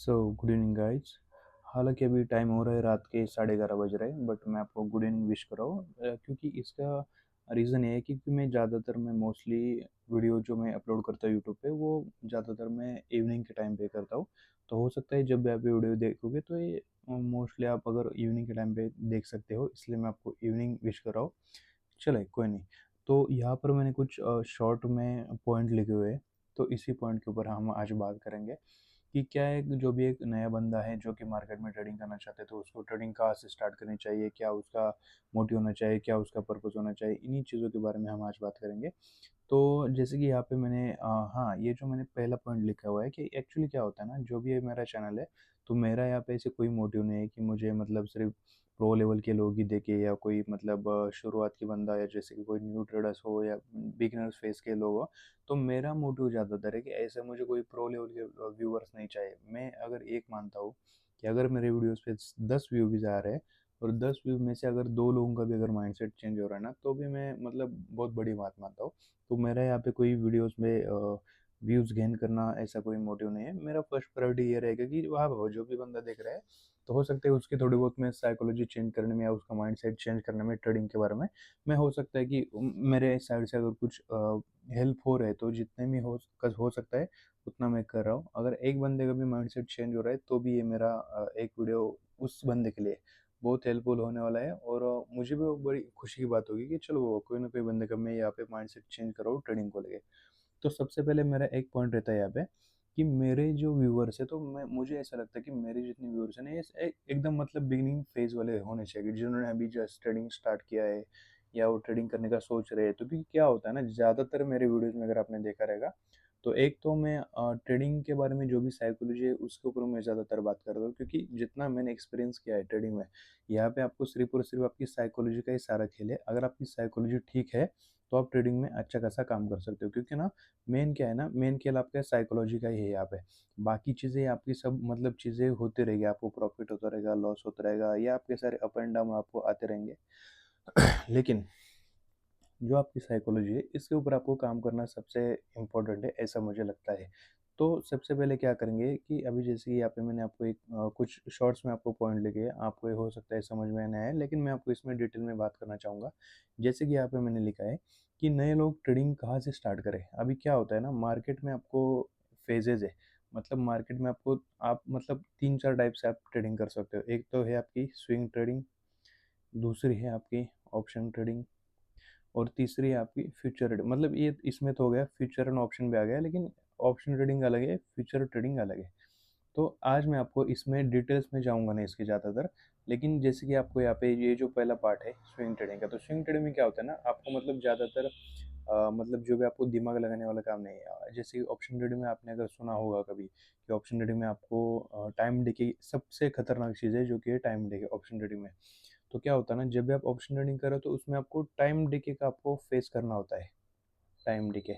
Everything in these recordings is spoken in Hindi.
Good evening guys. हालांकि अभी टाइम हो रहा है रात के 11:30 बज रहे हैं, बट मैं आपको गुड इवनिंग विश कर रहा हूँ। क्योंकि इसका रीज़न ये है कि मैं मोस्टली वीडियो जो मैं अपलोड करता हूँ यूट्यूब पे, वो ज़्यादातर मैं इवनिंग के टाइम पे करता हूँ। तो हो सकता है जब भी आप ये वीडियो देखोगे तो ये मोस्टली आप अगर इवनिंग के टाइम पे देख सकते हो, इसलिए मैं आपको इवनिंग विश कर रहा हूँ। चले कोई नहीं। तो यहाँ पर मैंने कुछ शॉर्ट में पॉइंट लिखे हुए हैं, तो इसी पॉइंट के ऊपर हम आज बात करेंगे कि क्या है, जो भी एक नया बंदा है जो कि मार्केट में ट्रेडिंग करना चाहते हैं, तो उसको ट्रेडिंग कहाँ से स्टार्ट करनी चाहिए, क्या उसका मोटिव होना चाहिए, क्या उसका पर्पस होना चाहिए, इन्हीं चीज़ों के बारे में हम आज बात करेंगे। तो जैसे कि यहाँ पे मैंने हाँ, ये जो मैंने पहला पॉइंट लिखा हुआ है कि एक्चुअली क्या होता है ना, जो भी ये मेरा चैनल है, तो मेरा यहाँ पे ऐसे कोई मोटिव नहीं है कि मुझे मतलब सिर्फ प्रो लेवल के लोग ही देखे, या कोई मतलब शुरुआत की बंदा, या जैसे कि कोई न्यू ट्रेडर्स हो या बिगिनर्स फेस के लोग हो। तो मेरा मोटिव ज़्यादातर है कि ऐसे मुझे कोई प्रो लेवल के व्यूअर्स नहीं चाहिए। मैं अगर एक मानता हूँ कि अगर मेरे वीडियोस पे 10 व्यू भी आ रहे हैं, और 10 व्यू में से अगर 2 लोगों का भी अगर माइंडसेट चेंज हो रहा है ना, तो भी मैं मतलब बहुत बड़ी बात मानता हूँ। तो मेरा यहाँ पे कोई वीडियोस में व्यूज़ गेन करना ऐसा कोई मोटिव नहीं है। मेरा फर्स्ट प्रायोरिटी ये रहेगा कि वाह वाह, जो भी बंदा देख रहा है, तो हो सकता है उसकी थोड़ी बहुत मैं साइकोलॉजी चेंज करने में या उसका माइंडसेट चेंज करने में ट्रेडिंग के बारे में मैं, हो सकता है कि मेरे साइड से अगर कुछ हेल्प हो रहा है, तो जितने भी हो सकता है उतना मैं कर रहा हूँ। अगर एक बंदे का भी माइंडसेट चेंज हो रहा है, तो भी ये मेरा एक वीडियो उस बंदे के लिए बहुत हेल्पफुल होने वाला है। और मुझे भी वो बड़ी खुशी की बात होगी कि चलो वो कोई ना कोई बंदे का मैं यहाँ पे माइंडसेट चेंज कर रहा हूँ ट्रेडिंग को लेके। तो सबसे पहले मेरा एक पॉइंट रहता है यहाँ पे कि मेरे जो व्यूअर्स है, तो मैं मुझे ऐसा लगता है कि मेरे जितने व्यूअर्स हैं ना, ये एकदम मतलब बिगिनिंग फेज वाले होने चाहिए, जिन्होंने अभी जस्ट ट्रेडिंग स्टार्ट किया है या वो ट्रेडिंग करने का सोच रहे हैं। तो क्योंकि क्या होता है ना, ज़्यादातर मेरे वीडियोज़ में अगर आपने देखा रहेगा, तो एक तो मैं ट्रेडिंग के बारे में जो भी साइकोलॉजी है उसके ऊपर मैं ज़्यादातर बात करता हूँ, क्योंकि जितना मैंने एक्सपीरियंस किया है ट्रेडिंग में, यहाँ पे आपको सिर्फ और सिर्फ आपकी साइकोलॉजी का ही सारा खेल है। अगर आपकी साइकोलॉजी ठीक है, तो आप ट्रेडिंग में अच्छा खासा काम कर सकते हो। क्योंकि ना, मेन क्या है ना, मेन खेल आपका साइकोलॉजी का ही है यहाँ पे। बाकी चीज़ें आपकी सब मतलब चीज़ें होती रहेगी, आपको प्रॉफिट होता रहेगा, लॉस होता रहेगा, या आपके सारे अप एंड डाउन आपको आते रहेंगे। लेकिन जो आपकी साइकोलॉजी है, इसके ऊपर आपको काम करना सबसे इम्पोर्टेंट है, ऐसा मुझे लगता है। तो सबसे पहले क्या करेंगे कि अभी जैसे कि यहाँ पे मैंने आपको एक कुछ शॉर्ट्स में आपको पॉइंट लिखे, आपको ये हो सकता है समझ में ना आए, लेकिन मैं आपको इसमें डिटेल में बात करना चाहूँगा। जैसे कि यहाँ पे मैंने लिखा है कि नए लोग ट्रेडिंग कहाँ से स्टार्ट करें। अभी क्या होता है ना, मार्केट में आपको फेजेज़ है। मतलब मार्केट में आपको आप मतलब 3-4 टाइप से आप ट्रेडिंग कर सकते हो। एक तो है आपकी स्विंग ट्रेडिंग, दूसरी है आपकी ऑप्शन ट्रेडिंग, और तीसरी है आपकी फ्यूचर ट्रेडिंग। मतलब ये इसमें तो हो गया, फ्यूचर एंड ऑप्शन भी आ गया, लेकिन ऑप्शन ट्रेडिंग अलग है, फ्यूचर ट्रेडिंग अलग है। तो आज मैं आपको इसमें डिटेल्स में जाऊंगा नहीं इसके ज़्यादातर। लेकिन जैसे कि आपको यहाँ पे ये जो पहला पार्ट है स्विंग ट्रेडिंग का, तो स्विंग ट्रेडिंग में क्या होता है ना, आपको मतलब ज़्यादातर मतलब जो भी आपको दिमाग लगाने वाला काम नहीं है। जैसे ऑप्शन ट्रेडिंग में आपने अगर सुना होगा कभी कि ऑप्शन ट्रेडिंग में आपको टाइम डे सबसे खतरनाक चीज़ है, जो कि है टाइम डे ऑप्शन ट्रेडिंग में। तो क्या होता है ना, जब भी आप ऑप्शन ट्रेडिंग करो, तो उसमें आपको टाइम डिके का आपको फेस करना होता है। टाइम डिके,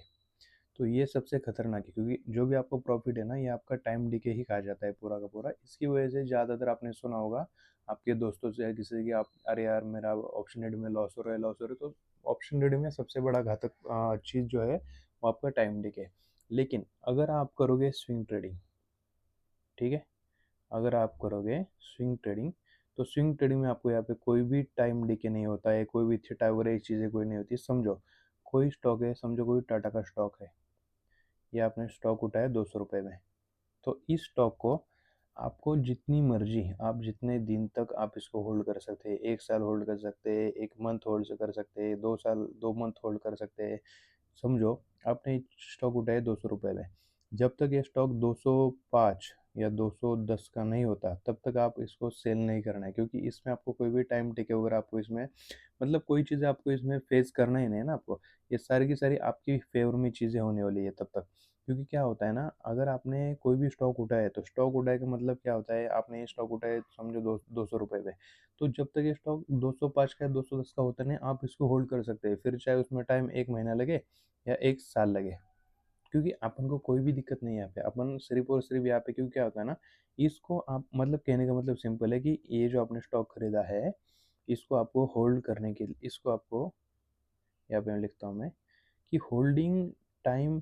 तो ये सबसे खतरनाक है, क्योंकि जो भी आपको प्रॉफिट है ना, ये आपका टाइम डिके ही कहा जाता है पूरा का पूरा। इसकी वजह से ज़्यादातर आपने सुना होगा आपके दोस्तों से या किसी से कि आप, अरे यार मेरा ऑप्शन ट्रेडिंग में लॉस हो रहा है, लॉस हो रहा है। तो ऑप्शन ट्रेडिंग में सबसे बड़ा घातक चीज़ जो है, वो आपका टाइम डिके। लेकिन अगर आप करोगे स्विंग ट्रेडिंग, ठीक है, अगर आप करोगे स्विंग ट्रेडिंग, तो स्विंग ट्रेडिंग में आपको यहाँ पे कोई भी टाइम डिके नहीं होता है, कोई भी थीटा वगैरह चीज़ें कोई नहीं होती। समझो कोई स्टॉक है, समझो कोई टाटा का स्टॉक है, या आपने स्टॉक उठाया 200 रुपये में। तो इस स्टॉक को आपको जितनी मर्जी, आप जितने दिन तक आप इसको होल्ड कर सकते हैं, 1 साल होल्ड कर सकते हैं, 1 मंथ होल्ड कर सकते हैं, 2 साल 2 मंथ होल्ड कर सकते हैं। समझो आपने स्टॉक उठाया 200 रुपये में, जब तक ये स्टॉक 205 या 210 का नहीं होता, तब तक आप इसको सेल नहीं करना है। क्योंकि इसमें आपको कोई भी टाइम टिके वगैरह आपको इसमें मतलब कोई चीज़ें आपको इसमें फेस करना ही नहीं है ना आपको। ये सारी की सारी आपकी फेवर में चीज़ें होने वाली है तब तक। क्योंकि क्या होता है ना, अगर आपने कोई भी स्टॉक उठाया, तो स्टॉक उठाए का मतलब क्या होता है, आपने ये स्टॉक उठाए समझो 200 रुपये पे, तो जब तक ये स्टॉक 205 का या 210 का होता नहीं, आप इसको होल्ड कर सकते हैं। फिर चाहे उसमें टाइम 1 महीना लगे या 1 साल लगे, क्योंकि अपन को कोई भी दिक्कत नहीं है यहाँ पे। अपन सिर्फ और सिर्फ यहाँ पे, क्योंकि क्या होता है ना, इसको आप मतलब कहने का मतलब सिंपल है कि ये जो आपने स्टॉक खरीदा है, इसको आपको होल्ड करने के लिए, इसको आपको यहाँ पे मैं लिखता हूँ मैं कि होल्डिंग टाइम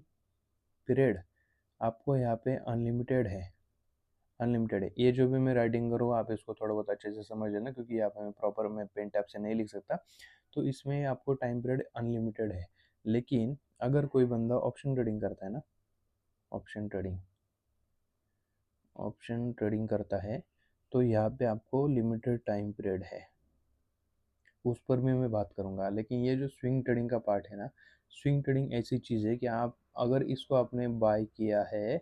पीरियड आपको यहाँ पे अनलिमिटेड है। अनलिमिटेड है। ये जो भी मैं राइटिंग करूँगा आप इसको थोड़ा बहुत अच्छे से समझ लेना, क्योंकि यहाँ पे मैं प्रॉपर मैं पेन टैप से नहीं लिख सकता। तो इसमें आपको टाइम पीरियड अनलिमिटेड है। लेकिन अगर कोई बंदा ऑप्शन ट्रेडिंग करता है ना, ऑप्शन ट्रेडिंग ऑप्शन ट्रेडिंग करता है, तो यहाँ पे आपको लिमिटेड टाइम पीरियड है, उस पर भी मैं बात करूँगा। लेकिन ये जो स्विंग ट्रेडिंग का पार्ट है ना, स्विंग ट्रेडिंग ऐसी चीज़ है कि आप अगर इसको आपने बाय किया है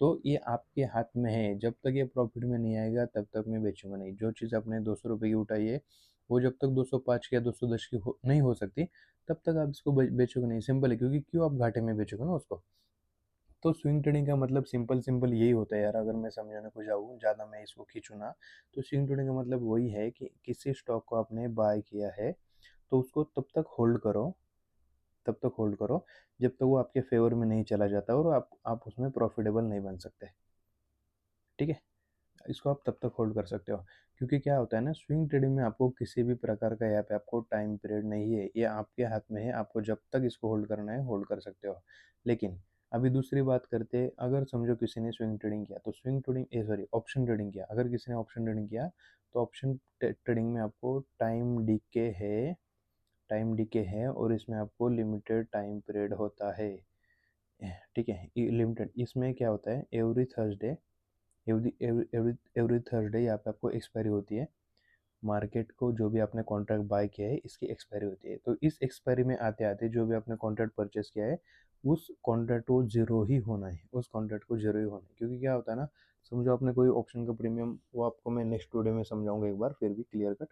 तो ये आपके हाथ में है। जब तक ये प्रॉफिट में नहीं आएगा तब तक मैं बेचूंगा नहीं। जो चीज़ आपने 200 रुपये की उठाई है वो जब तक 205 या 210 की नहीं हो सकती तब तक आप इसको बेचोगे नहीं। सिंपल है, क्योंकि क्यों आप घाटे में बेचोगे ना उसको। तो स्विंग ट्रेडिंग का मतलब सिंपल सिंपल यही होता है यार, अगर मैं समझाने को जाऊँ ज़्यादा मैं इसको खींचूँ ना, तो स्विंग ट्रेडिंग का मतलब वही है कि किसी स्टॉक को आपने बाय किया है तो उसको तब तक होल्ड करो, तब तक होल्ड करो जब तक वो आपके फेवर में नहीं चला जाता और आप उसमें प्रॉफिटेबल नहीं बन सकते। ठीक है, इसको आप तब तक होल्ड कर सकते हो। क्योंकि क्या होता है ना, स्विंग ट्रेडिंग में आपको किसी भी प्रकार का यहाँ पे आपको टाइम पीरियड नहीं है, ये आपके हाथ में है। आपको जब तक इसको होल्ड करना है होल्ड कर सकते हो। लेकिन अभी दूसरी बात करते हैं, अगर समझो किसी ने स्विंग ट्रेडिंग किया तो swing trading sorry option trading किया, अगर किसी ने ऑप्शन ट्रेडिंग किया तो ऑप्शन ट्रेडिंग में आपको टाइम डीके है और इसमें आपको लिमिटेड टाइम पीरियड होता है। ठीक है, लिमिटेड। इसमें क्या होता है, every Thursday every every every every Thursday यहाँ पे आपको एक्सपायरी होती है। मार्केट को जो भी आपने कॉन्ट्रैक्ट बाय किया है इसकी एक्सपायरी होती है। तो इस एक्सपायरी में आते आते जो भी आपने कॉन्ट्रैक्ट परचेस किया है उस कॉन्ट्रैक्ट को जीरो ही होना है, उस कॉन्ट्रैक्ट को जीरो ही होना है। क्योंकि क्या होता है ना, समझो आपने कोई ऑप्शन का प्रीमियम, वो आपको मैं नेक्स्ट वीडियो में समझाऊंगा एक बार फिर भी क्लियर कट।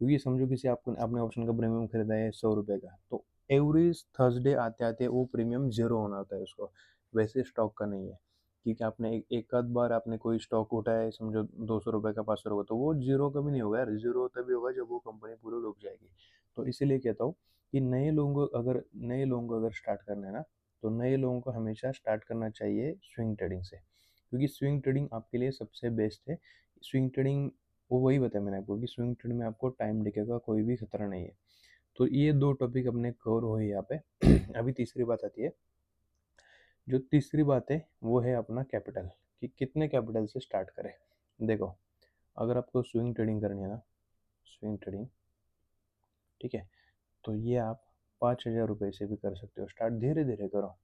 क्योंकि समझो किसी आपको आपने ऑप्शन का प्रीमियम खरीदा है 100 रुपये का, तो एवरी थर्सडे आते आते वो प्रीमियम जीरो होना होता है उसको। वैसे स्टॉक का नहीं है, क्योंकि आपने एक आध बार आपने कोई स्टॉक उठाया है, समझो 200 रुपये का 500 रुपये, तो वो जीरो कभी नहीं होगा यार। जीरो तभी होगा जब वो कंपनी पूरी डूब जाएगी। तो इसीलिए कहता हूँ कि नए लोगों को अगर स्टार्ट करना है ना, तो नए लोगों को हमेशा स्टार्ट करना चाहिए स्विंग ट्रेडिंग से। क्योंकि स्विंग ट्रेडिंग आपके लिए सबसे बेस्ट है। स्विंग ट्रेडिंग, वो वही बताया मैंने आपको कि स्विंग ट्रेड में आपको टाइम डिके का कोई भी खतरा नहीं है। तो ये दो टॉपिक अपने कवर हुए यहाँ पे। अभी तीसरी बात आती है। जो तीसरी बात है वो है अपना कैपिटल, कि कितने कैपिटल से स्टार्ट करें। देखो, अगर आपको स्विंग ट्रेडिंग करनी है ना, स्विंग ट्रेडिंग, ठीक है, तो ये आप 5,000 रुपये से भी कर सकते हो स्टार्ट। धीरे धीरे करो,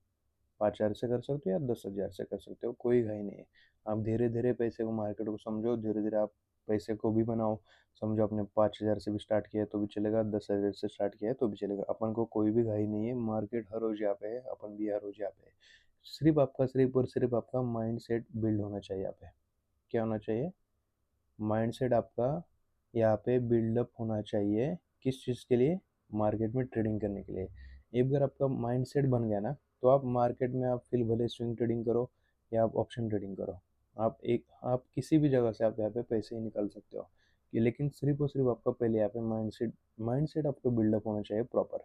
5,000 से कर सकते हो या 10,000 से कर सकते हो, कोई घाई नहीं है। आप धीरे धीरे पैसे को, मार्केट को समझो, धीरे धीरे आप पैसे को भी बनाओ। समझो आपने 5,000 से भी स्टार्ट किया है तो भी चलेगा, 10,000 से स्टार्ट किया है तो भी चलेगा। अपन को कोई भी घाई नहीं है, मार्केट हर रोज यहाँ पे है, अपन भी हर रोज यहाँ पे है। सिर्फ आपका, सिर्फ और सिर्फ आपका माइंड सेट बिल्ड होना चाहिए यहाँ पे। क्या होना चाहिए, माइंडसेट आपका यहाँ पे बिल्डअप होना चाहिए। किस चीज़ के लिए, मार्केट में ट्रेडिंग करने के लिए। एक बार आपका माइंडसेट बन गया ना, तो आप मार्केट में आप फिर भले स्विंग ट्रेडिंग करो या आप ऑप्शन ट्रेडिंग करो, आप किसी भी जगह से आप यहाँ पे पैसे ही निकाल सकते हो। लेकिन सिर्फ और सिर्फ आपका पहले यहाँ पे माइंडसेट आपको बिल्डअप होना चाहिए प्रॉपर।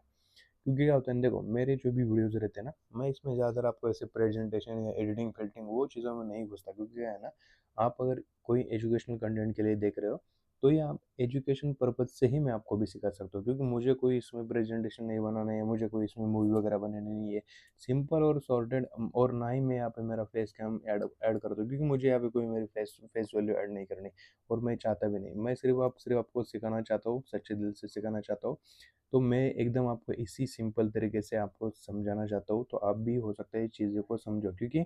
क्योंकि क्या होता है, देखो मेरे जो भी वीडियोस रहते हैं ना, मैं इसमें ज़्यादातर आपको ऐसे प्रेजेंटेशन या एडिटिंग फिल्टिंग वो चीज़ों में नहीं घुसता। क्योंकि क्या है ना, आप अगर कोई एजुकेशनल कंटेंट के लिए देख रहे हो तो ये आप एजुकेशन पर्पज से ही मैं आपको भी सिखा सकता हूँ। क्योंकि मुझे कोई इसमें प्रेजेंटेशन नहीं बनाना है, मुझे कोई इसमें मूवी वगैरह बनानी नहीं है। सिंपल और सॉर्टेड। और ना ही मैं यहाँ पे मेरा फेस कैम ऐड करता हूँ, क्योंकि मुझे यहाँ पे कोई मेरी फेस वैल्यू ऐड नहीं करनी और मैं चाहता भी नहीं। मैं सिर्फ आपको सिखाना चाहता हूँ, सच्चे दिल से सिखाना चाहता हूँ। तो मैं एकदम आपको इसी सिंपल तरीके से आपको समझाना चाहता हूँ, तो आप भी हो सकता है चीज़ों को समझो। क्योंकि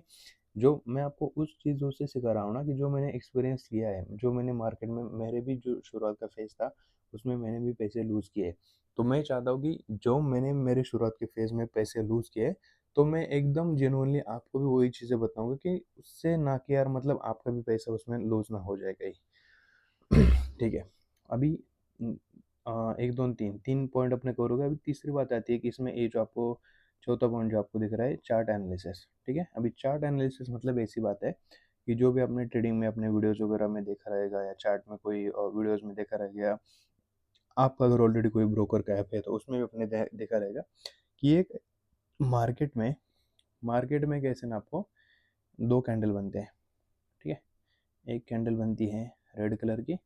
जो मैं आपको उस चीज़ों से सिखा रहा हूँ ना, कि जो मैंने एक्सपीरियंस किया है, जो मैंने मार्केट में, मेरे भी जो शुरुआत का फेज़ था उसमें मैंने भी पैसे लूज़ किए। तो मैं चाहता हूँ कि जो मैंने मेरे शुरुआत के फेज़ में पैसे लूज़ किए, तो मैं एकदम जेनुइनली आपको भी वही चीज़ें बताऊँगा, कि उससे ना कि यार मतलब आपका भी पैसा उसमें लूज़ ना हो जाए कहीं। ठीक है, अभी 1 2 3 पॉइंट अपने कवर हो गए। अभी तीसरी बात आती है कि इसमें ये जो आपको चौथा पॉइंट जो आपको दिख रहा है, चार्ट एनालिसिस। ठीक है, अभी चार्ट एनालिसिस मतलब ऐसी बात है कि जो भी आपने ट्रेडिंग में अपने वीडियोस वगैरह में देखा रहेगा या चार्ट में कोई वीडियोस में देखा रहेगा, आपका अगर ऑलरेडी कोई ब्रोकर का ऐप है तो उसमें भी अपने देखा रहेगा कि एक मार्केट में कैसे ना आपको दो कैंडल बनते हैं। ठीक है, एक कैंडल बनती है रेड कलर की,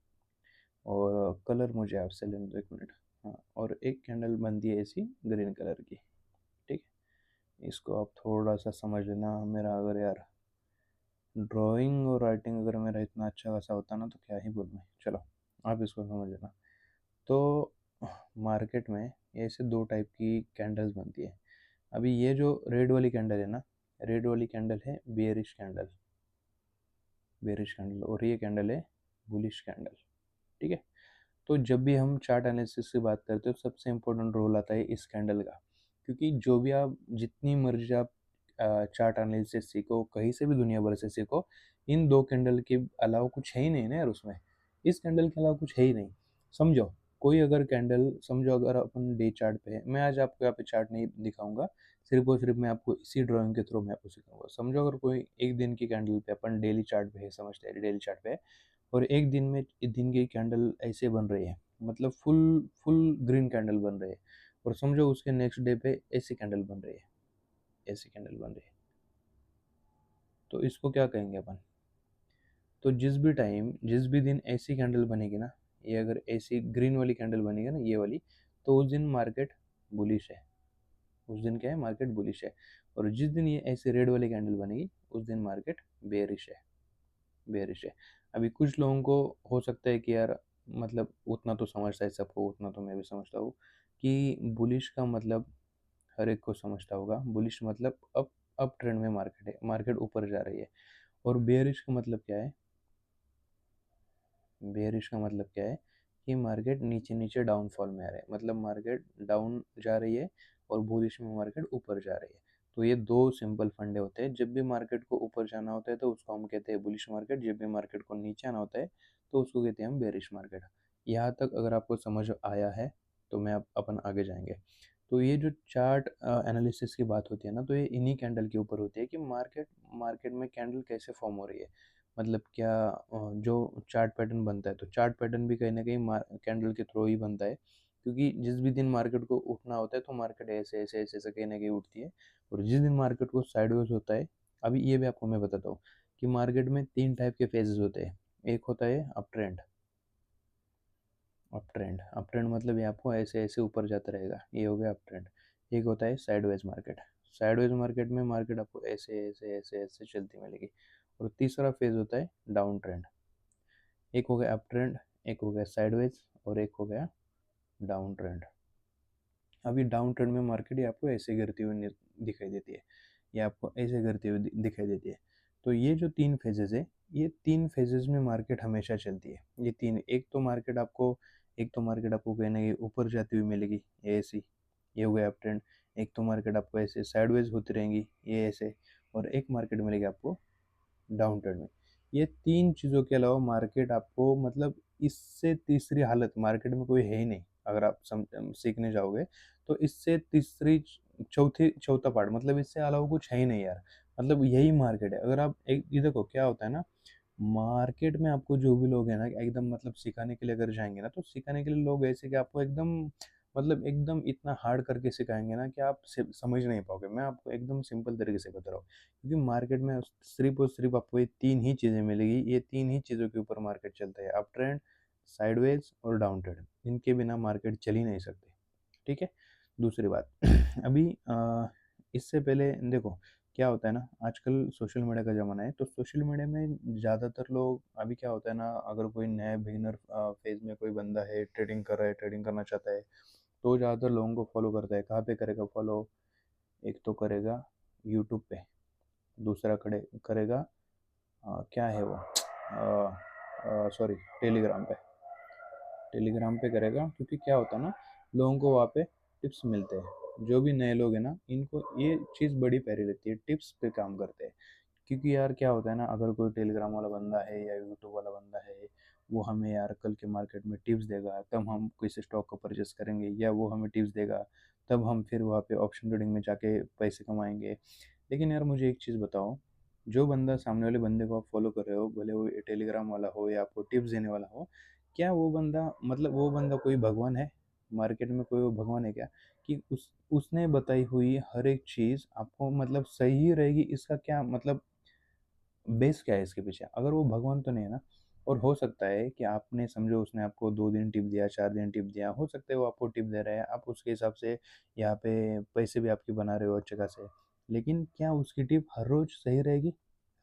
और कलर मुझे आपसे लेने दो 1 मिनट। हाँ, और एक कैंडल बनती है ऐसी ग्रीन कलर की। ठीक है, इसको आप थोड़ा सा समझ लेना मेरा, अगर यार ड्राइंग और राइटिंग अगर मेरा इतना अच्छा खासा होता ना तो क्या ही बोलूँ मैं। चलो आप इसको समझ लेना। तो मार्केट में ऐसे दो टाइप की कैंडल्स बनती है। अभी ये जो रेड वाली कैंडल है ना, रेड वाली कैंडल है बेयरिश कैंडल, बेयरिश कैंडल, और ये कैंडल है बुलिश कैंडल। ठीक है। तो जब भी हम चार्ट एनालिसिस की बात करते हो सबसे इम्पोर्टेंट रोल आता है इस कैंडल का, क्योंकि जो भी आप जितनी मर्जी आप चार्ट एनालिसिस सीखो, कहीं से भी दुनिया भर से सीखो, इन दो कैंडल के अलावा कुछ है ही नहीं ना यार उसमें। इस कैंडल के अलावा कुछ है ही नहीं। समझो, कोई अगर कैंडल, समझो अगर अपन डे चार्ट पे है, मैं आज आपको यहाँ पे चार्ट नहीं दिखाऊंगा, सिर्फ और सिर्फ मैं आपको इसी ड्राइंग के थ्रू मैं आपको सिखाऊंगा। समझो अगर कोई एक दिन की कैंडल पे, अपन डेली चार्ट पे है, समझते हैं डेली चार्ट पे है, और एक दिन में दिन की कैंडल ऐसे बन रही है, मतलब फुल फुल ग्रीन कैंडल बन रही है, और समझो उसके नेक्स्ट डे पे ऐसी कैंडल बन रही है, ऐसी कैंडल बन रही है, तो इसको क्या कहेंगे अपन? तो जिस भी दिन ऐसी कैंडल बनेगी ना, ये अगर ऐसी ग्रीन वाली कैंडल बनेगी ना, ये वाली, तो उस दिन मार्केट बुलिश है। उस दिन क्या है? मार्केट बुलिश है। और जिस दिन ये ऐसी रेड वाली कैंडल बनेगी उस दिन मार्केट बेरिश है, बेरिश है। अभी कुछ लोगों को हो सकता है कि यार, मतलब उतना तो समझता है सबको, उतना तो मैं भी समझता हूँ कि बुलिश का मतलब हर एक को समझता होगा। बुलिश मतलब अप ट्रेंड में मार्केट है, मार्केट ऊपर जा रही है। और बेयरिश का मतलब क्या है? बेयरिश का मतलब क्या है कि मार्केट नीचे नीचे डाउनफॉल में आ रहा है, मतलब मार्केट डाउन जा रही है, और बुलिश में मार्केट ऊपर जा रही है। तो ये दो सिंपल फंडे होते हैं। जब भी मार्केट को ऊपर जाना होता है तो उसको हम कहते हैं बुलिश मार्केट, जब भी मार्केट को नीचे आना होता है तो उसको कहते हैं हम बेरिश मार्केट। यहाँ तक अगर आपको समझ आया है तो मैं अपन आगे जाएंगे। तो ये जो चार्ट एनालिसिस की बात होती है ना, तो ये इन्हीं कैंडल के ऊपर होती है कि मार्केट मार्केट में कैंडल कैसे फॉर्म हो रही है। मतलब क्या, जो चार्ट पैटर्न बनता है, तो चार्ट पैटर्न भी कहीं ना कहीं कैंडल के थ्रू ही बनता है, क्योंकि जिस भी दिन मार्केट को उठना होता है तो मार्केट ऐसे ऐसे ऐसे ऐसे कहीं ना कहीं उठती है, और जिस दिन मार्केट को साइडवेज होता है। अभी ये भी आपको मैं बताता हूँ कि मार्केट में तीन टाइप के फेजेस होते हैं। एक होता है up trend, up trend, up trend मतलब ये आपको ऐसे ऐसे ऊपर जाता रहेगा, ये हो गया अप ट्रेंड। एक होता है साइडवेज मार्केट, साइडवेज मार्केट में मार्केट आपको ऐसे ऐसे ऐसे ऐसे चलती मिलेगी। और तीसरा फेज होता है डाउन ट्रेंड। एक हो गया अप ट्रेंड, एक हो गया साइडवेज, और एक हो गया डाउन ट्रेंड। अभी डाउन ट्रेंड में मार्केट ये आपको ऐसे गिरती हुई दिखाई देती है, ये आपको ऐसे गिरती हुई दिखाई देती है। तो ये जो तीन फेजेस है, ये तीन फेजेस में मार्केट हमेशा चलती है। ये तीन, एक तो मार्केट आपको कहीं ना कहीं ऊपर जाती हुई मिलेगी, ये ऐसी, ये हो गया अप ट्रेंड। एक तो मार्केट आपको ऐसे साइडवेज होती रहेंगी, ये ऐसे, और एक मार्केट मिलेगी आपको डाउन ट्रेंड में। ये तीन चीज़ों के अलावा मार्केट आपको, मतलब इससे तीसरी हालत मार्केट में कोई है ही नहीं। अगर आप सीखने जाओगे तो इससे तीसरी चौथी चौथा पार्ट, मतलब इससे अलावा कुछ है ही नहीं यार। मतलब यही मार्केट है। अगर आप एक ये देखो क्या होता है ना, मार्केट में आपको जो भी लोग हैं ना एकदम, मतलब सिखाने के लिए अगर जाएंगे ना, तो सिखाने के लिए लोग ऐसे कि आपको एकदम, मतलब एकदम इतना हार्ड करके सिखाएंगे ना कि आप समझ नहीं पाओगे। मैं आपको एकदम सिंपल तरीके से बता रहा हूँ, क्योंकि मार्केट में सिर्फ और सिर्फ आपको ये तीन ही चीज़ें मिलेगी। ये तीन ही चीज़ों के ऊपर मार्केट चलता है, अप ट्रेंड, साइडवेज और डाउन ट्रेंड। इनके बिना मार्केट चल ही नहीं सकती। ठीक है। दूसरी बात अभी इससे पहले देखो क्या होता है ना, आजकल सोशल मीडिया का ज़माना है, तो सोशल मीडिया में ज़्यादातर लोग, अभी क्या होता है ना, अगर कोई नया बिगिनर फेज में कोई बंदा है, ट्रेडिंग कर रहा है, ट्रेडिंग करना चाहता है, तो ज़्यादातर लोगों को फॉलो करता है। कहाँ पे करेगा फॉलो? एक तो करेगा यूट्यूब पे, दूसरा करेगा क्या है वो, सॉरी, टेलीग्राम पे, टेलीग्राम पे करेगा। क्योंकि क्या होता है ना, लोगों को वहाँ पे टिप्स मिलते हैं। जो भी नए लोग हैं ना, इनको ये चीज़ बड़ी प्यारी लगती है, टिप्स पे काम करते हैं। क्योंकि यार क्या होता है ना, अगर कोई टेलीग्राम वाला बंदा है या यूट्यूब वाला बंदा है, वो हमें यार कल के मार्केट में टिप्स देगा, तब हम किसी स्टॉक को परचेस करेंगे, या वो हमें टिप्स देगा तब हम फिर वहाँ पे ऑप्शन ट्रेडिंग में जाके पैसे कमाएंगे। लेकिन यार मुझे एक चीज़ बताओ, जो बंदा, सामने वाले बंदे को आप फॉलो कर रहे हो, भले वो टेलीग्राम वाला हो या आपको टिप्स देने वाला हो, क्या वो बंदा, मतलब वो बंदा कोई भगवान है? मार्केट में कोई वो भगवान है क्या, कि उसने बताई हुई हर एक चीज़ आपको मतलब सही ही रहेगी? इसका क्या मतलब, बेस क्या है इसके पीछे? अगर वो भगवान तो नहीं है ना। और हो सकता है कि आपने, समझो उसने आपको 2 दिन टिप दिया, 4 दिन टिप दिया, हो सकता है वो आपको टिप दे रहा है, आप उसके हिसाब से यहाँ पे पैसे भी आपके बना रहे हो अच्छे खासे, लेकिन क्या उसकी टिप हर रोज सही रहेगी?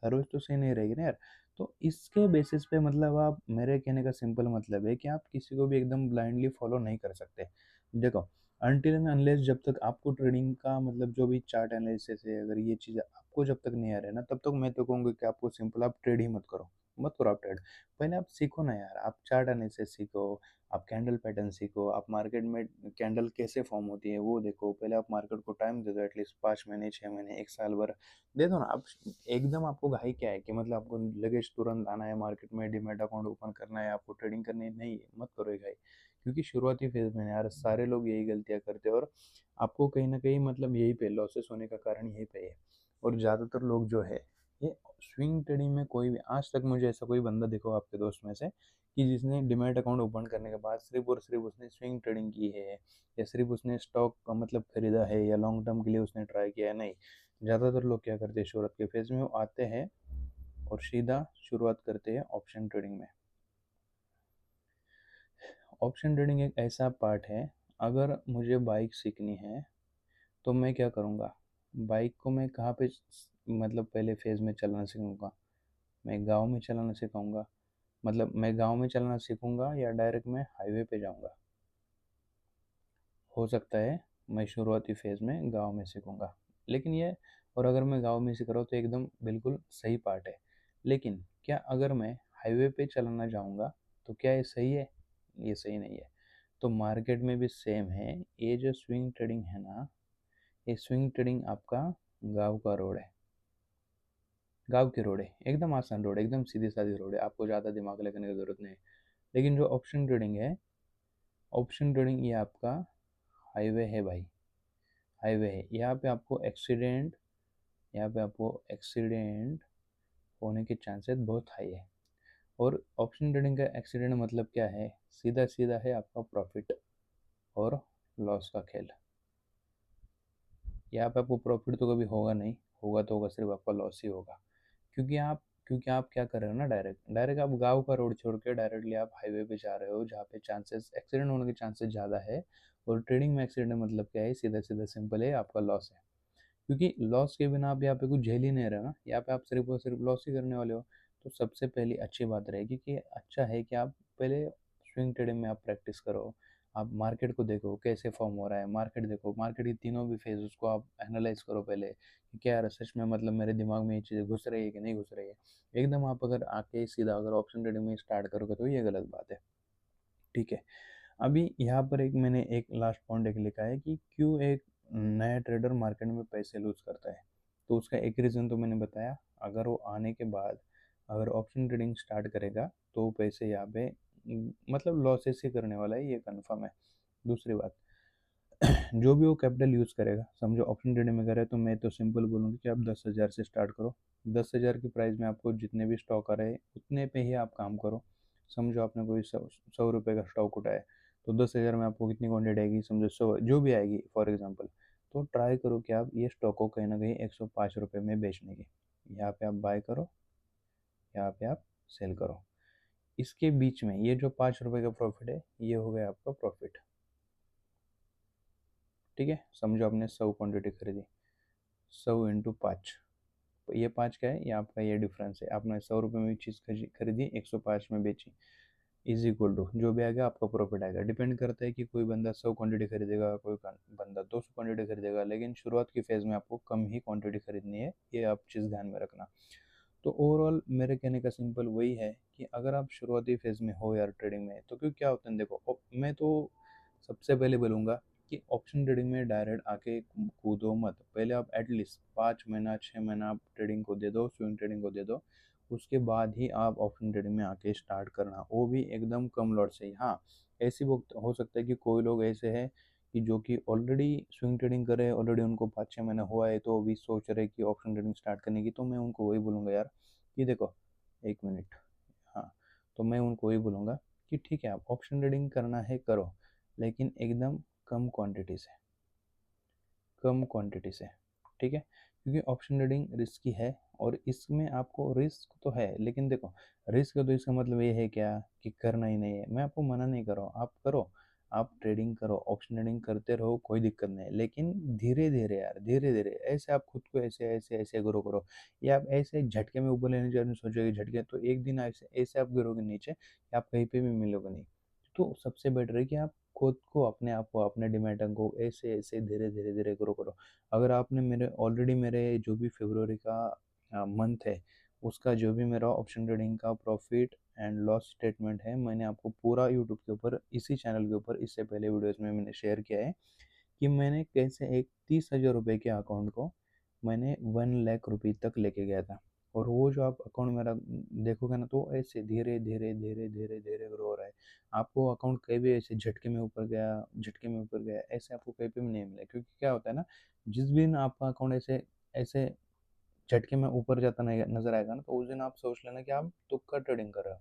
हर रोज़ तो सही नहीं रहेगी ना यार। तो इसके बेसिस पे मतलब आप, मेरे कहने का सिंपल मतलब है कि आप किसी को भी एकदम ब्लाइंडली फॉलो नहीं कर सकते। देखो, अनटिल एंड अनलेस जब तक आपको ट्रेडिंग का मतलब जो भी चार्ट एनालिसिस है, अगर ये चीज़ें आपको जब तक नहीं आ रहा है ना, तब तक मैं तो कहूँगा कि आपको सिंपल आप ट्रेड ही मत करो आप ट्रेड। पहले आप सीखो ना यार, आप चार्ट एनालिसिस सीखो, आप कैंडल पैटर्न सीखो, आप मार्केट में कैंडल कैसे फॉर्म होती है वो देखो। पहले आप मार्केट को टाइम दे दो, एटलीस्ट 5 महीने, 6 महीने, 1 साल भर दे दो ना। आप एकदम, आपको घाई क्या है कि मतलब आपको लगेज तुरंत आना है मार्केट में, डीमैट अकाउंट ओपन करना है, आपको ट्रेडिंग करनी है, नहीं है, मत करो ये घाई। क्योंकि शुरुआती फेज में यार सारे लोग यही गलतियां करते हैं, और आपको कहीं ना कहीं मतलब यही पे लॉसेस होने का कारण यही पे है। और ज़्यादातर लोग जो है ये स्विंग ट्रेडिंग में, कोई भी आज तक मुझे ऐसा कोई बंदा देखो आपके दोस्त में से कि जिसने डिमैट अकाउंट ओपन करने के बाद सिर्फ और सिर्फ उसने स्विंग ट्रेडिंग की है, या सिर्फ उसने स्टॉक का मतलब खरीदा है, या लॉन्ग टर्म के लिए उसने ट्राई किया है, नहीं। ज़्यादातर लोग क्या करते हैं, शुरुआत के फेज में वो आते हैं और सीधा शुरुआत करते हैं ऑप्शन ट्रेडिंग में। ऑप्शन ट्रेडिंग एक ऐसा पार्ट है, अगर मुझे बाइक सीखनी है तो मैं क्या करूँगा, बाइक को मैं कहाँ पे मतलब पहले फेज में चलाना सीखूँगा, मैं गांव में चलाना सिखाऊंगा, मतलब मैं गांव में चलाना सीखूंगा, या डायरेक्ट मैं हाईवे पे जाऊंगा। हो सकता है मैं शुरुआती फेज़ में गांव में सीखूंगा, लेकिन ये, और अगर मैं गांव में सीख रहा हूँ तो एकदम बिल्कुल सही पार्ट है। लेकिन क्या अगर मैं हाईवे पे चलाना चाहूँगा तो क्या ये सही है? ये सही नहीं है। तो मार्केट में भी सेम है, ये जो स्विंग ट्रेडिंग है ना, ये स्विंग ट्रेडिंग आपका गांव का रोड है, गांव की रोड है, एकदम आसान रोड है, एकदम सीधी सादी रोड है, आपको ज़्यादा दिमाग लगाने की ज़रूरत नहीं है। लेकिन जो ऑप्शन ट्रेडिंग है, ऑप्शन ट्रेडिंग ये आपका हाईवे है भाई, हाईवे है। यहाँ पे आपको एक्सीडेंट होने के चांसेस बहुत हाई है। और ऑप्शन ट्रेडिंग का एक्सीडेंट मतलब क्या है, सीधा सीधा है आपका प्रॉफिट और लॉस का खेल। यहाँ पे आपको प्रॉफिट तो कभी होगा नहीं, होगा तो होगा सिर्फ आपका लॉस ही होगा। क्योंकि आप क्या कर रहे हो ना, डायरेक्ट डायरेक्ट आप गांव का रोड छोड़ के डायरेक्टली आप हाईवे पे जा रहे हो, जहाँ पे चांसेस एक्सीडेंट होने के चांसेस ज़्यादा है। और ट्रेडिंग में एक्सीडेंट मतलब क्या है, सीधा सीधा सिंपल है, आपका लॉस है। क्योंकि लॉस के बिना आप यहाँ पे कुछ झेल ही नहीं रहे ना, यहाँ पे आप सिर्फ और सिर्फ लॉस ही करने वाले हो। तो सबसे पहली अच्छी बात रहेगी कि अच्छा है कि आप पहले स्विंग ट्रेडिंग में आप प्रैक्टिस करो। आप मार्केट को देखो कैसे फॉर्म हो रहा है, मार्केट देखो, मार्केट की तीनों भी फेज उसको आप एनालाइज करो पहले कि क्या यार सच में मतलब मेरे दिमाग में ये चीज़ें घुस रही है कि नहीं घुस रही है। एकदम आप अगर आके सीधा अगर ऑप्शन ट्रेडिंग में स्टार्ट करोगे तो ये गलत बात है। ठीक है। अभी यहाँ पर एक मैंने एक लास्ट पॉइंट एक लिखा है कि क्यों एक नया ट्रेडर मार्केट में पैसे लूज करता है। तो उसका एक रीज़न तो मैंने बताया, अगर वो आने के बाद अगर ऑप्शन ट्रेडिंग स्टार्ट करेगा तो वो पैसे यहाँ पे मतलब लॉसेस ही करने वाला है, ये कन्फर्म है। दूसरी बात, जो भी वो कैपिटल यूज़ करेगा, समझो ऑप्शन ट्रेडिंग में करे, तो मैं तो सिंपल बोलूँगी कि आप 10,000 से स्टार्ट करो। 10,000 की प्राइस में आपको जितने भी स्टॉक आ रहे हैं उतने पे ही आप काम करो। समझो आपने कोई 100 रुपये का स्टॉक उठाया, तो 10,000 में आपको कितनी क्वान्टिटी आएगी, समझो 100 जो भी आएगी फॉर एग्जांपल। तो ट्राई करो कि आप ये स्टॉक को कहीं ना कहीं 105 रुपये में बेचने की, यहाँ पे आप बाय करो, यहाँ पे आप सेल करो। इसके बीच में ये जो 5 रुपये का प्रॉफिट है, ये हो गया आपका प्रॉफिट। ठीक है, समझो आपने 100 क्वान्टिटी खरीदी, 100 × 5, तो ये 5 क्या है, ये आपका ये डिफरेंस है। आपने 100 रुपये में चीज़ खरीदी, 105 में बेची, इज इक्वल टू जो भी आएगा आपका प्रॉफिट आएगा। डिपेंड करता है कि कोई बंदा 100 क्वांटिटी खरीदेगा, कोई बंदा 200 क्वांटिटी खरीदेगा, लेकिन शुरुआत की फेज़ में आपको कम ही क्वांटिटी खरीदनी है, ये आप चीज़ ध्यान में रखना। तो ओवरऑल मेरे कहने का सिंपल वही है कि अगर आप शुरुआती फेज़ में हो यार ट्रेडिंग में, तो क्यों क्या होता है देखो, मैं तो सबसे पहले बोलूँगा कि ऑप्शन ट्रेडिंग में डायरेक्ट आके कूदो मत। पहले आप एटलीस्ट 5 महीना 6 महीना आप ट्रेडिंग को दे दो, स्विंग ट्रेडिंग को दे दो, उसके बाद ही आप ऑप्शन ट्रेडिंग में आके स्टार्ट करना, वो भी एकदम कम लॉट से ही। हाँ, ऐसी वक्त हो सकता है कि कोई लोग ऐसे हैं कि जो कि ऑलरेडी स्विंग ट्रेडिंग कर रहे हैं, ऑलरेडी उनको 5 6 महीना हुआ है, तो अभी सोच रहे कि ऑप्शन ट्रेडिंग स्टार्ट करने की। तो मैं उनको वही बोलूँगा यार कि देखो, 1 मिनट, हाँ, तो मैं उनको वही बोलूँगा कि ठीक है, आप ऑप्शन ट्रेडिंग करना है करो, लेकिन एकदम कम क्वांटिटी से, कम क्वांटिटी से। ठीक है, क्योंकि ऑप्शन ट्रेडिंग रिस्की है, और इसमें आपको रिस्क तो है, लेकिन देखो, रिस्क तो इसका मतलब ये है क्या कि करना ही नहीं है। मैं आपको मना नहीं कर रहा हूँ, आप करो, आप ट्रेडिंग करो, ऑप्शन ट्रेडिंग करते रहो, कोई दिक्कत नहीं है, लेकिन धीरे-धीरे यार, धीरे-धीरे ऐसे आप खुद को ऐसे ग्रो करो। या आप ऐसे झटके में ऊपर लेने जाने सोचोगे झटके, तो एक दिन ऐसे ऐसे आप गिरोगे नीचे कि आप कहीं पे भी मिलोगे नहीं। तो सबसे बेटर है कि आप खुद को, अपने आप को, अपने डिमैटन को ऐसे धीरे-धीरे ग्रो करो। अगर आपने मेरे जो भी फ़रवरी का मंथ है, उसका जो भी मेरा ऑप्शन ट्रेडिंग का प्रॉफ़िट एंड लॉस स्टेटमेंट है, मैंने आपको पूरा यूट्यूब के ऊपर, इसी चैनल के ऊपर, इससे पहले वीडियोज़ में मैंने शेयर किया है कि मैंने कैसे एक 30,000 रुपए के अकाउंट को मैंने 1 लाख रुपए तक लेके गया था। और वो जो आप अकाउंट मेरा देखोगे ना, तो ऐसे धीरे-धीरे ग्रो हो रहा है। आपको अकाउंट कहीं भी ऐसे झटके में ऊपर गया, ऐसे आपको कहीं पे भी नहीं मिला, क्योंकि क्या होता है ना, जिस दिन आपका अकाउंट ऐसे ऐसे झटके में ऊपर जाता नहीं नज़र आएगा ना, तो उस दिन आप सोच लेना कि आप तुक्का ट्रेडिंग कर रहे हो।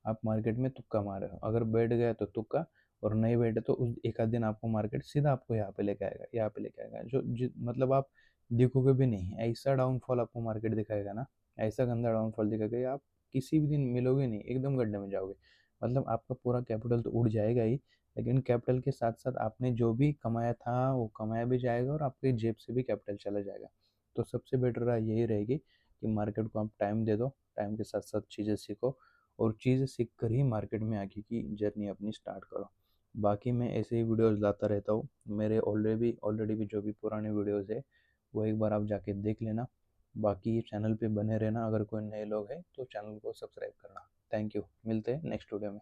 आप मार्केट में तुक्का मार रहे हो। अगर बैठ गया तो तुक्का, और नहीं बैठे तो उस एक आध दिन आपको मार्केट सीधा आपको यहाँ पे लेके आएगा, यहाँ पे लेके आएगा। मतलब आप दिखोगे भी नहीं। ऐसा डाउनफॉल आपको मार्केट दिखाएगा ना, ऐसा गंदा डाउनफॉल दिखाएगा, आप किसी भी दिन मिलोगे नहीं, एकदम गड्ढे में जाओगे। मतलब आपका पूरा कैपिटल तो उड़ जाएगा ही, लेकिन कैपिटल के साथ साथ आपने जो भी कमाया था वो कमाया भी जाएगा, और आपके जेब से भी कैपिटल चला जाएगा। तो सबसे बेटर राय यही रहेगी कि मार्केट को आप टाइम दे दो, टाइम के साथ साथ चीज़ें सीखो, और चीज़ें सीख कर ही मार्केट में आगे की जर्नी अपनी स्टार्ट करो। बाकी मैं ऐसे ही वीडियोस लाता रहता हूँ। मेरे ऑलरेडी भी जो भी पुराने वीडियोस है, वो एक बार आप जाके देख लेना। बाकी चैनल पे बने रहना, अगर कोई नए लोग हैं तो चैनल को सब्सक्राइब करना। थैंक यू, मिलते हैं नेक्स्ट वीडियो में।